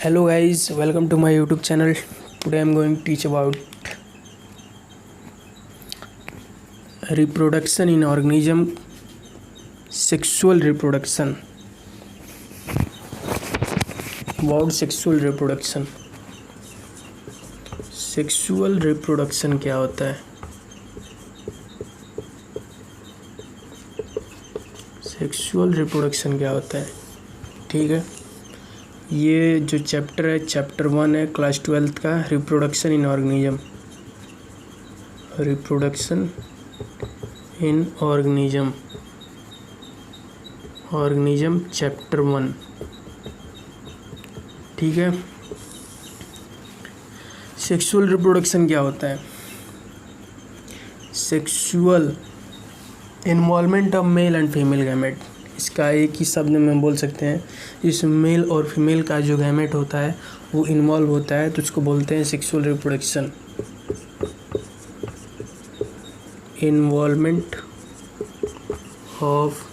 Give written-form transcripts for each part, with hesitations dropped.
Hello guys, welcome to my YouTube channel. Today I'm going to teach about reproduction in organism, sexual reproduction. About sexual reproduction. Sexual reproduction क्या होता है? Sexual reproduction क्या होता है? ठीक है, ये जो चैप्टर है चैप्टर 1 है क्लास 12th का, reproduction in organism. Reproduction in organism, organism chapter 1। ठीक है, सेक्सुअल रिप्रोडक्शन क्या होता है? Sexual involvement of male and female gamete. इसका एक ही शब्द में बोल सकते हैं, इस मेल और फीमेल का जो गैमेट होता है वो इन्वॉल्व होता है तो उसको बोलते हैं sexual reproduction. Involvement of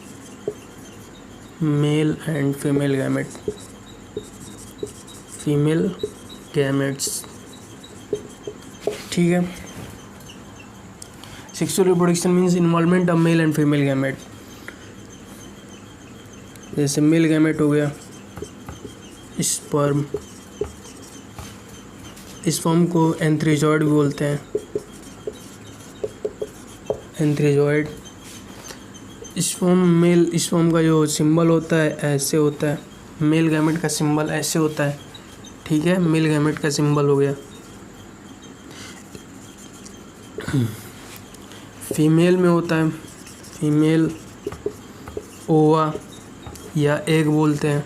male and female gamete, female gametes. ठीक है, sexual reproduction means involvement of male and female gamete. जैसे मेल गैमेट हो गया स्पर्म, स्पर्म को एंथ्रेजॉइड भी बोलते हैं, एंथ्रेजॉइड। स्पर्म, मेल स्पर्म का जो सिंबल होता है ऐसे होता है, मेल गैमेट का सिंबल ऐसे होता है। ठीक है, मेल गैमेट का सिंबल हो गया। फीमेल में होता है, फीमेल ओवा या एग बोलते हैं।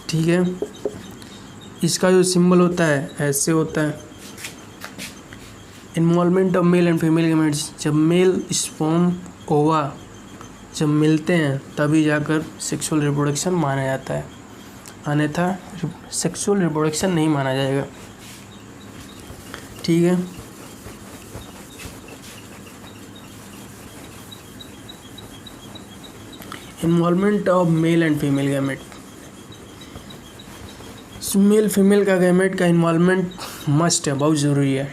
ठीक है, इसका जो सिंबल होता है ऐसे होता है। Involvement of male and female gametes, जब मेल स्पर्म ओवा जब मिलते हैं तभी जाकर सेक्सुअल रिप्रोडक्शन माना जाता है, अन्यथा सेक्सुअल रिप्रोडक्शन नहीं माना जाएगा। ठीक है, involvement of male and female gamete. Male female का गैमेट का इन्वॉल्वमेंट मस्ट है, बहुत ज़रूरी है।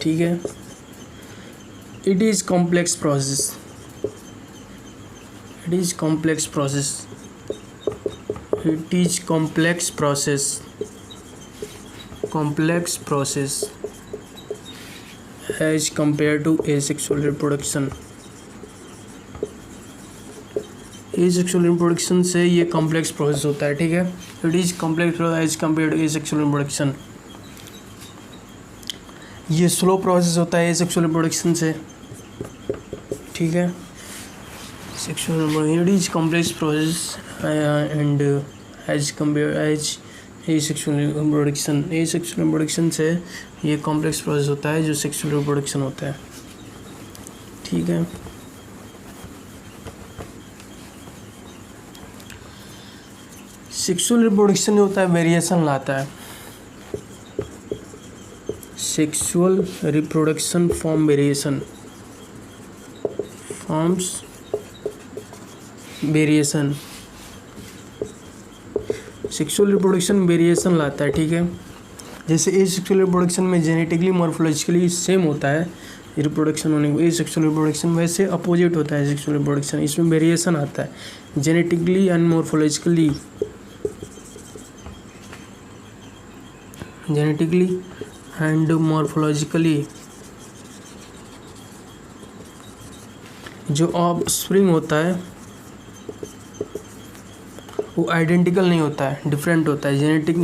ठीक है, it is complex process, it is complex process, it is complex process, complex process as compare to asexual reproduction. Asexual reproduction से ये कॉम्प्लेक्स प्रोसेस होता है। ठीक है, it is complex process as compare to asexual reproduction. ये slow process होता है asexual reproduction से। ठीक है, sexual it is complex process and as compare as asexual reproduction. Asexual reproduction से ये कॉम्प्लेक्स प्रोसेस होता है जो सेक्सुअल रिप्रोडक्शन होता है। ठीक है, सेक्सुअल रिप्रोडक्शन जो होता है वेरिएशन लाता है। Sexual reproduction form variation, forms variation, sexual reproduction variation लाता है। ठीक है, जैसे एसेक्सुअल रिप्रोडक्शन में जेनेटिकली मॉर्फोलॉजिकली सेम होता है रिप्रोडक्शन होने को, एसेक्सुअल रिप्रोडक्शन वैसे अपोजिट होता है सेक्सुअल रिप्रोडक्शन, इसमें वेरिएशन आता है genetically and morphologically, genetically and morphologically. जो ऑफस्प्रिंग होता है वो आइडेंटिकल नहीं होता है, डिफरेंट होता है। जेनेटिक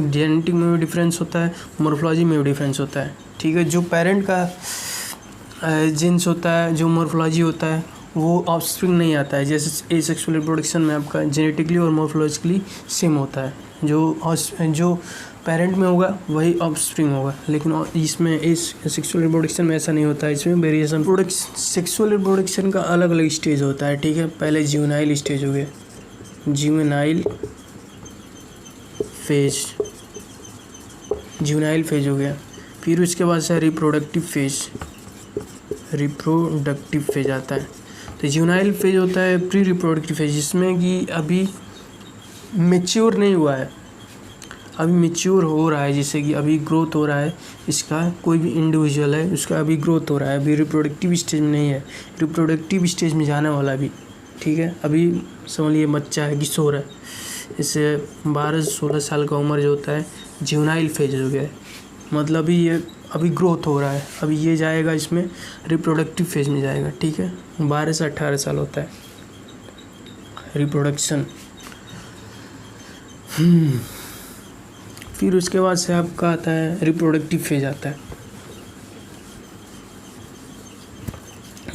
में भी डिफरेंस होता है, मॉर्फोलॉजी में भी डिफरेंस होता है। ठीक है, जो पेरेंट का जीन्स होता है, जो मॉर्फोलॉजी होता है वो ऑफस्प्रिंग नहीं आता है। जैसे एसेक्सुअल रिप्रोडक्शन में आपका जेनेटिकली और मॉर्फोलॉजिकली सेम होता है, जो पेरेंट में होगा वही ऑफस्प्रिंग होगा, लेकिन इसमें इस सेक्सुअल रिप्रोडक्शन में ऐसा नहीं होता है, इसमें वेरिएशन। सेक्सुअल रिप्रोडक्शन का अलग अलग स्टेज होता है। ठीक है, पहले ज्यूवेनाइल स्टेज हो गया, ज्यूवेनाइल फेज, ज्यूवेनाइल फेज हो गया। फिर उसके बाद से रिप्रोडक्टिव फेज, रिप्रोडक्टिव फेज आता है। तो ज्यूवेनाइल फेज होता है प्री रिप्रोडक्टिव फेज, जिसमें कि अभी मेच्योर नहीं हुआ है, अभी मेच्योर हो रहा है। जैसे कि अभी ग्रोथ हो रहा है इसका, कोई भी इंडिविजुअल है उसका अभी ग्रोथ हो रहा है, अभी रिप्रोडक्टिव स्टेज में नहीं है, रिप्रोडक्टिव स्टेज में जाने वाला अभी। ठीक है, अभी समझ लिए बच्चा है, किशोर है, इससे 12-16 साल का उम्र जो होता है जुवेनाइल फेज हो गया है, मतलब अभी ये अभी ग्रोथ हो रहा है, अभी ये जाएगा इसमें रिप्रोडक्टिव फेज में जाएगा। ठीक है, 12 से 18 साल होता है रिप्रोडक्शन। फिर उसके बाद से आपका आता है रिप्रोडक्टिव फेज आता है,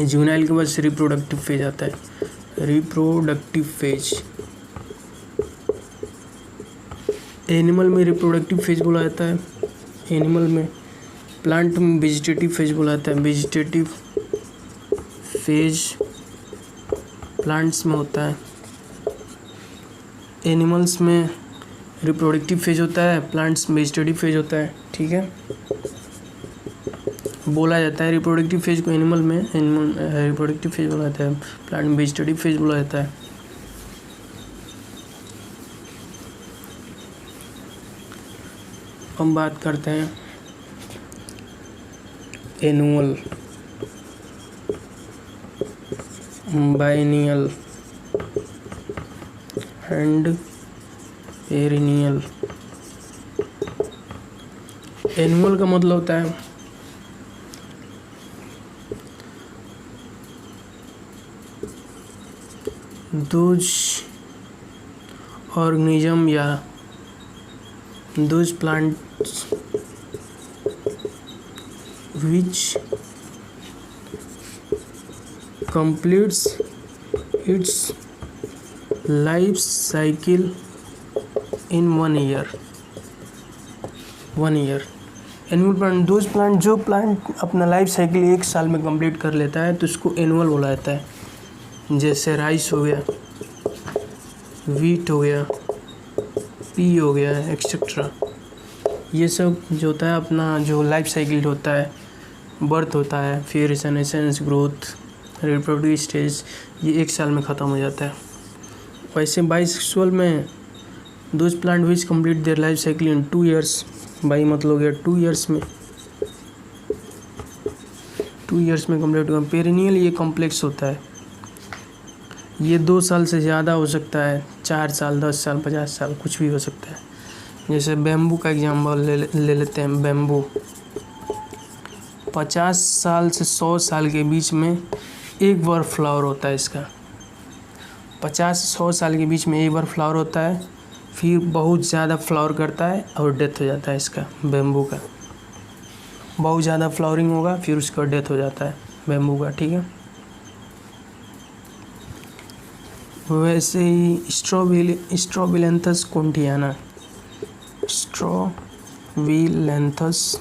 जुवेनाइल के बाद से रिप्रोडक्टिव फेज आता है। रिप्रोडक्टिव फेज एनिमल में रिप्रोडक्टिव फेज बोला जाता है, एनिमल में। प्लांट में वेजिटेटिव फेज बोला जाता है, वेजिटेटिव फेज प्लांट्स में होता है। एनिमल्स में रिप्रोडक्टिव फेज होता है, प्लांट्स में वेजिटेटिव फेज होता है। ठीक है, बोला जाता है रिप्रोडक्टिव फेज को एनिमल में रिप्रोडक्टिव फेज बोला जाता है, प्लांट में वेजिटेटिव फेज बोला जाता है। हम बात करते हैं annual, biennial and perennial. Annual का मतलब होता है दोज ऑर्गेनिज्म या those plants which completes its life cycle in 1 year। Annual plant those plant जो प्लांट अपना लाइफ साइकिल 1 साल में कंप्लीट कर लेता है तो उसको एनुअल बोला जाता है। जैसे राइस हो गया, वीट हो गया, पी हो गया, एक्सेट्रा। ये सब जो होता है अपना जो लाइफ साइकिल होता है, बर्थ होता है, फिर सेनेसेंस, ग्रोथ, रिप्रोडक्टिव स्टेज, ये 1 साल में ख़त्म हो जाता है। वैसे बाइसेक्सुअल में those plant which complete their life cycle in 2 years, by मतलब हो गया 2 years में, 2 years में कंप्लीट होगा। पेरिनियल ये कॉम्प्लेक्स होता है, ये 2 साल से ज़्यादा हो सकता है, 4 साल, 10 साल, 50 साल, कुछ भी हो सकता है। जैसे बेम्बू का एग्जाम्पल ले लेते हैं। बेम्बू 50 साल से 100 साल के बीच में एक बार फ्लावर होता है इसका, 50 से 100 साल के बीच में एक बार फ्लावर होता है, फिर बहुत ज़्यादा फ्लावर करता है और डेथ हो जाता है इसका, बेम्बू का। बहुत ज़्यादा फ्लावरिंग होगा फिर उसका डेथ हो जाता है बेम्बू का। ठीक है, वैसे ही स्ट्रोबिलेंथस कुंठियाना, स्ट्रोबिलेंथस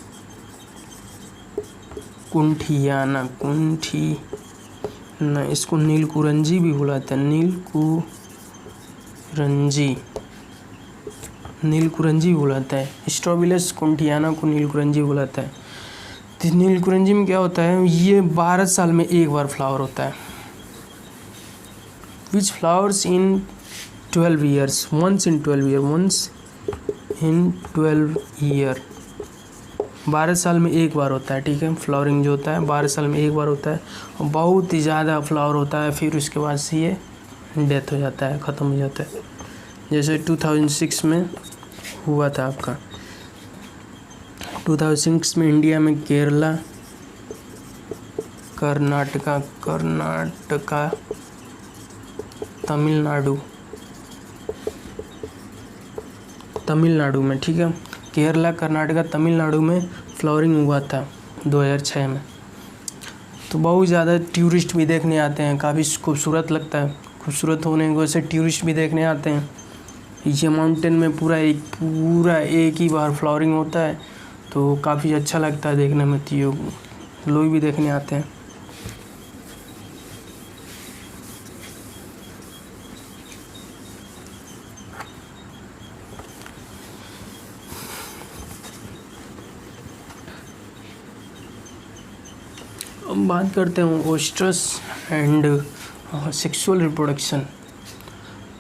कुंठियाना, इसको नीलकुरंजी भी बुलाते हैं, नीलकुरंजी बुलाता है। स्ट्रोबिलस कुंठियाना को नीलकुरंजी बुलाता है। तो नीलकुरंजी में क्या होता है, ये 12 साल में एक बार फ्लावर होता है। विच flowers in 12 years, once in 12 year, 12 साल में एक बार होता है। ठीक है, फ्लावरिंग जो होता है 12 साल में एक बार होता है और बहुत ही ज़्यादा फ्लावर होता है, फिर उसके बाद से ये डेथ हो जाता है, ख़त्म हो जाता है। जैसे 2006 में हुआ था आपका, 2006 में इंडिया में केरला, कर्नाटका, तमिलनाडु में। ठीक है, केरला, कर्नाटका, तमिलनाडु में फ्लावरिंग हुआ था 2006 में। तो बहुत ज़्यादा टूरिस्ट भी देखने आते हैं, काफ़ी खूबसूरत लगता है। खूबसूरत होने की वजह से टूरिस्ट भी देखने आते हैं। ये माउंटेन में पूरा एक ही बार फ्लावरिंग होता है, तो काफ़ी अच्छा लगता है देखने में, तो लोग भी देखने आते हैं। अब बात करते हैं ओस्ट्रस एंड सेक्सुअल रिप्रोडक्शन।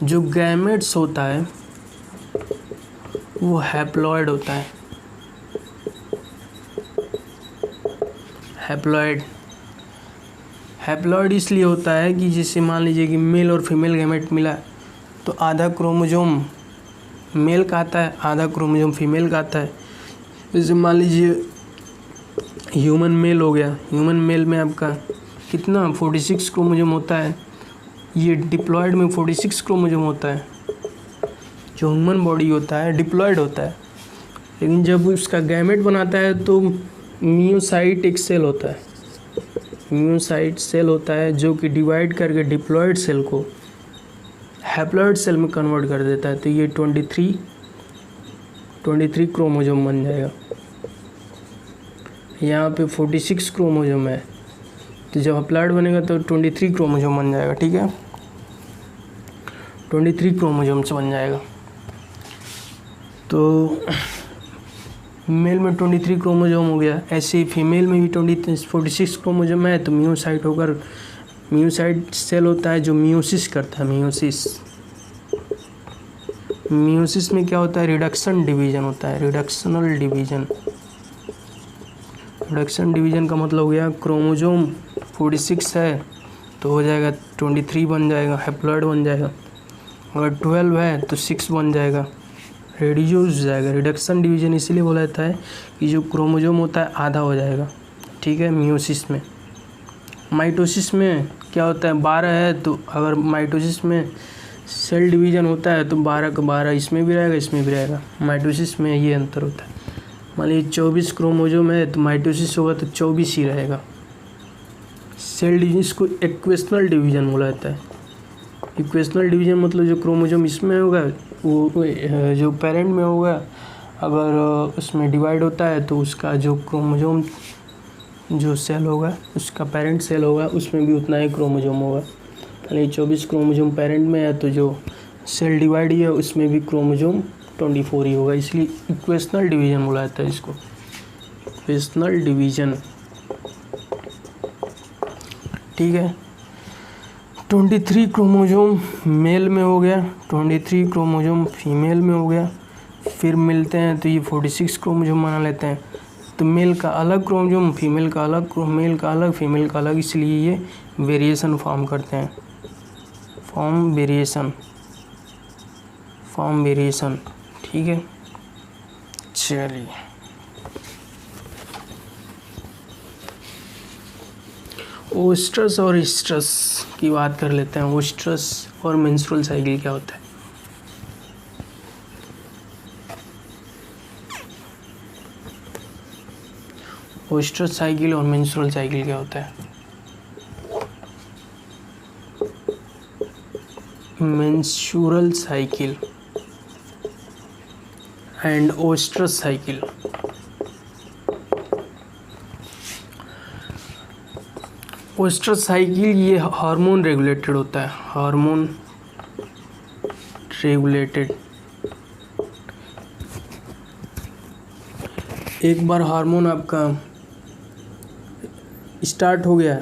जो गैमेट्स होता है वो हैप्लॉइड होता है। हैप्लॉइड इसलिए होता है कि जैसे मान लीजिए कि मेल और फीमेल गैमेट मिला तो आधा क्रोमोजोम मेल का आता है, आधा क्रोमोजोम फीमेल का आता है। जैसे मान लीजिए ह्यूमन मेल हो गया, ह्यूमन मेल में आपका कितना 46 क्रोमोजोम होता है। ये डिप्लॉयड में 46 क्रोमोजोम होता है। जो ह्यूमन बॉडी होता है डिप्लॉयड होता है, लेकिन जब उसका गैमेट बनाता है तो मियोसाइट एक सेल होता है। मियोसाइट सेल होता है जो कि डिवाइड करके डिप्लॉयड सेल को हैप्लॉइड सेल में कन्वर्ट कर देता है। तो ये 23 क्रोमोजोम बन जाएगा। यहाँ पे 46 क्रोमोजोम है, तो जब हैप्लॉइड बनेगा तो 23 क्रोमोजोम बन जाएगा। ठीक है, 23 क्रोमोजोम से बन जाएगा। तो मेल में 23 क्रोमोजोम हो गया, ऐसे ही फीमेल में भी 46 क्रोमोजोम है। तो मियोसाइट होकर मियोसाइट सेल होता है जो मियोसिस करता है। मियोसिस में क्या होता है, रिडक्शन डिवीजन होता है। रिडक्शनल डिवीजन का मतलब हो गया क्रोमोजोम 46 है तो हो जाएगा 23 बन जाएगा, हैप्लॉइड बन जाएगा। अगर 12 है तो 6 बन जाएगा, रेड्यूस हो जाएगा। रिडक्शन डिवीजन इसलिए बोला जाता है कि जो क्रोमोजोम होता है आधा हो जाएगा। ठीक है, मियोसिस में। माइटोसिस में क्या होता है, 12 है तो अगर माइटोसिस में सेल डिवीजन होता है तो 12 का 12 इसमें भी रहेगा, इसमें भी रहेगा। माइटोसिस में ये अंतर होता है। मान लीजिए 24 क्रोमोजोम है तो माइटोसिस होगा तो 24 ही रहेगा। सेल डिवीजन, इसको इक्वेशनल डिवीजन बोला जाता है। इक्वेशनल डिवीजन मतलब जो क्रोमोजोम इसमें होगा वो जो पेरेंट में होगा, अगर उसमें डिवाइड होता है तो उसका जो क्रोमोजोम जो सेल होगा उसका पेरेंट सेल होगा उसमें भी उतना ही क्रोमोजोम होगा। यानी 24 क्रोमोजोम पेरेंट में है तो जो सेल डिवाइड है उसमें भी क्रोमोजोम 24 ही होगा, इसलिए इक्वेशनल डिवीजन बोला जाता है इसको। Equational division. ठीक है, 23 क्रोमोजोम मेल में हो गया, 23 क्रोमोजोम फीमेल में हो गया। फिर मिलते हैं तो ये 46 क्रोमोजोम बना लेते हैं। तो मेल का अलग क्रोमोजोम, फीमेल का अलग, मेल का अलग, फीमेल का अलग, इसलिए ये वेरिएशन फॉर्म करते हैं। Form variation. ठीक है, चलिए ओस्ट्रस और ईस्ट्रस की बात कर लेते हैं। ओस्ट्रस और मेंस्ट्रुअल साइकिल क्या होता है। ओस्ट्रस साइकिल और मेंस्ट्रुअल साइकिल क्या होता है। Menstrual cycle and oestrus cycle. Oestrus cycle ये हार्मोन रेगुलेटेड होता है। Hormone regulated. एक बार हार्मोन आपका स्टार्ट हो गया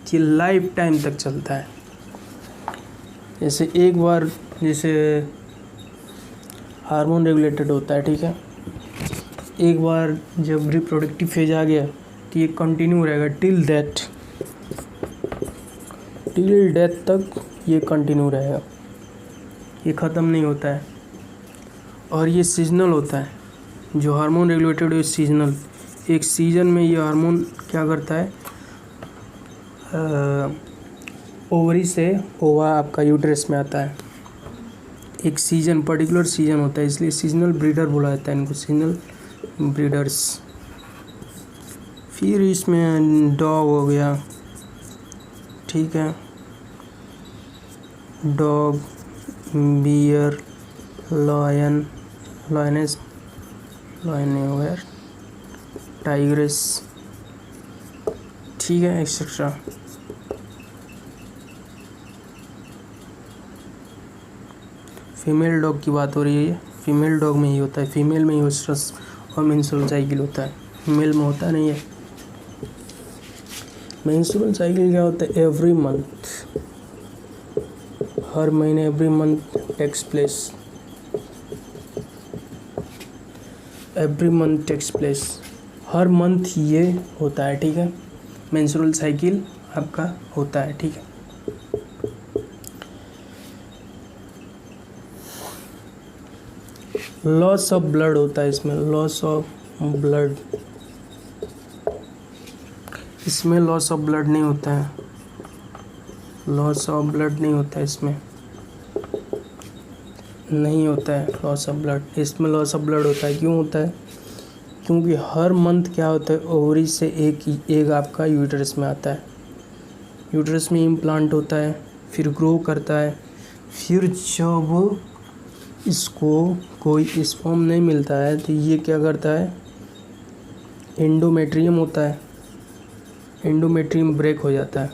कि लाइफ टाइम तक चलता है। जैसे एक बार जैसे हार्मोन रेगुलेटेड होता है, ठीक है, एक बार जब रिप्रोडक्टिव फेज आ गया तो ये कंटिन्यू रहेगा टिल डेथ तक ये कंटिन्यू रहेगा, ये ख़त्म नहीं होता है। और ये सीजनल होता है। जो हार्मोन रेगुलेटेड है सीजनल। एक सीजन में ये हार्मोन क्या करता है, ओवरी से ओवा आपका यूट्रस में आता है। एक सीजन, पर्टिकुलर सीजन होता है, इसलिए सीजनल ब्रीडर बोला जाता है इनको, सीजनल ब्रीडर्स। फिर इसमें डॉग हो गया, ठीक है, डॉग, बियर, लॉयनेस, टाइग्रेस, ठीक है, एक्सेट्रा। फीमेल डॉग की बात हो रही है। फीमेल डॉग में ही होता है, फीमेल में ही ओस्ट्रस और मेंस्ट्रुअल साइकिल होता है, मेल में होता नहीं है। मेंस्ट्रुअल साइकिल क्या होता है, एवरी मंथ, हर महीने, every month takes place. Every month takes place, हर मंथ ये होता है, ठीक है, मेंस्ट्रुअल साइकिल आपका होता है, ठीक है। लॉस ऑफ ब्लड होता है इसमें, लॉस ऑफ ब्लड, इसमें लॉस ऑफ ब्लड नहीं होता है, लॉस ऑफ ब्लड नहीं होता है, इसमें नहीं होता है लॉस ऑफ ब्लड, इसमें लॉस ऑफ ब्लड होता है। क्यों होता है? क्योंकि हर मंथ क्या होता है, ओवरी से एक एग आपका यूट्रस में आता है, यूट्रस में इम्प्लांट होता है, फिर ग्रो करता है, फिर जब इसको कोई स्पर्म नहीं मिलता है तो ये क्या करता है, एंडोमेट्रियम होता है, एंडोमेट्रियम ब्रेक हो जाता है,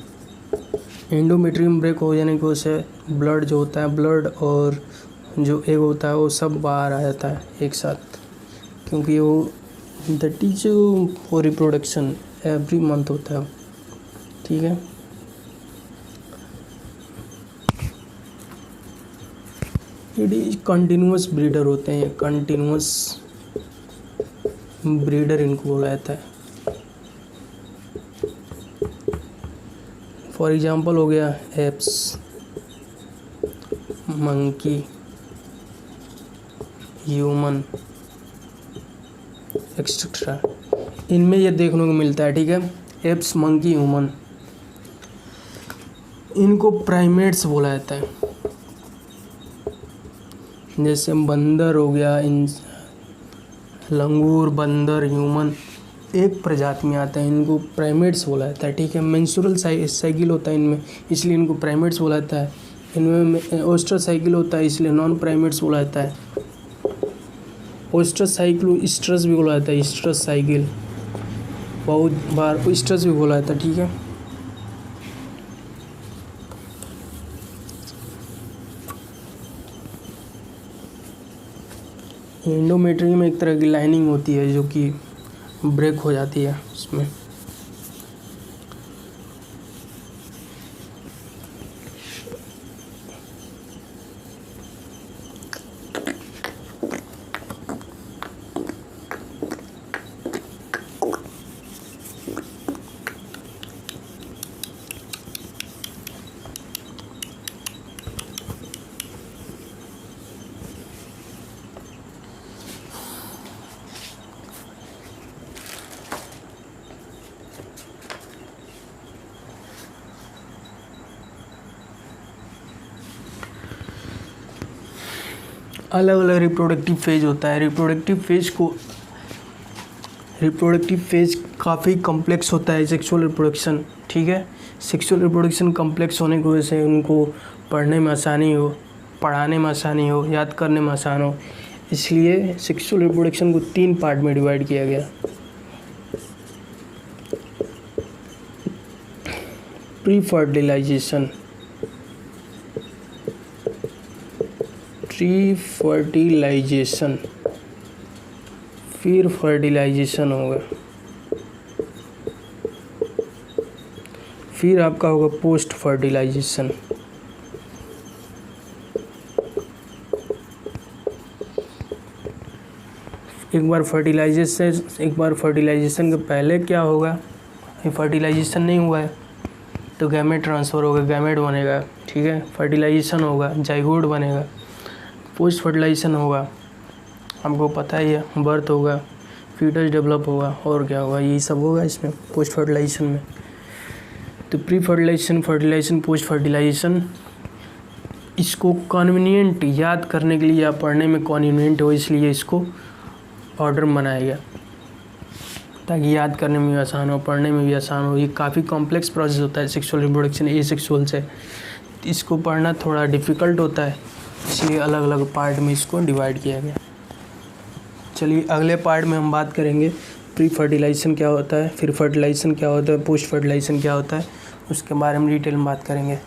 एंडोमेट्रियम ब्रेक हो जाने की वजह से ब्लड जो होता है, ब्लड और जो एग होता है वो सब बाहर आ जाता है एक साथ, क्योंकि वो that is for reproduction every month होता है, ठीक है। ये कंटिन्यूस ब्रीडर होते हैं, कंटिन्यूस ब्रीडर इनको बोला जाता है। फॉर एग्जांपल हो गया एप्स, मंकी, ह्यूमन एक्सेट्रा, इनमें ये देखने को मिलता है, ठीक है। एप्स, मंकी, ह्यूमन, इनको प्राइमेट्स बोला जाता है। जैसे बंदर हो गया, इन लंगूर, बंदर, ह्यूमन एक प्रजाति में आता है, इनको प्राइमेट्स बोला जाता है, ठीक है। मेंस्ट्रुअल साइकिल होता है इनमें, इसलिए इनको प्राइमेट्स बोला जाता है। इनमें ओस्ट्रस साइकिल होता है, इसलिए नॉन प्राइमेट्स बोला जाता है। ओस्ट्रस साइकिल स्ट्रस भी बोला जाता है, स्ट्रस साइकिल बहुत बार स्ट्रस भी बोला जाता है, ठीक है। एंडोमेट्रियम में एक तरह की लाइनिंग होती है जो कि ब्रेक हो जाती है उसमें। अलग अलग रिप्रोडक्टिव फेज होता है। रिप्रोडक्टिव फेज काफ़ी कॉम्प्लेक्स होता है सेक्सुअल रिप्रोडक्शन, ठीक है। सेक्सुअल रिप्रोडक्शन कॉम्प्लेक्स होने की वजह से उनको पढ़ने में आसानी हो, पढ़ाने में आसानी हो, याद करने में आसान हो, इसलिए सेक्सुअल रिप्रोडक्शन को 3 पार्ट में डिवाइड किया गया। प्री फर्टिलाइजेशन, फिर फर्टिलाइजेशन होगा, फिर आपका होगा पोस्ट फर्टिलाइजेशन। एक बार फर्टिलाइजेशन के पहले क्या होगा, फर्टिलाइजेशन नहीं हुआ है तो गैमेट ट्रांसफ़र होगा, गैमेट बनेगा, ठीक है। फर्टिलाइजेशन होगा, जाइगोट बनेगा। पोस्ट फर्टिलाइजेशन होगा, हमको पता ही है, बर्थ होगा, फीटस डेवलप होगा, और क्या होगा, यही सब होगा इसमें पोस्ट फर्टिलाइजेशन में। तो प्री फर्टिलाइजेशन, पोस्ट फर्टिलाइजेशन, इसको कन्वीनियंट याद करने के लिए या पढ़ने में कन्वीनियंट हो, इसलिए इसको ऑर्डर बनाया गया ताकि याद करने में भी आसान हो, पढ़ने में भी आसान हो। ये काफ़ी कॉम्प्लेक्स प्रोसेस होता है सेक्सुअल रिप्रोडक्शन एसेक्सुअल से, इसको पढ़ना थोड़ा डिफ़िकल्ट होता है, इसलिए अलग अलग पार्ट में इसको डिवाइड किया गया। चलिए अगले पार्ट में हम बात करेंगे प्री फर्टिलाइजेशन क्या होता है, फिर फर्टिलाइजेशन क्या होता है, पोस्ट फर्टिलाइजेशन क्या होता है, उसके बारे में डिटेल में बात करेंगे।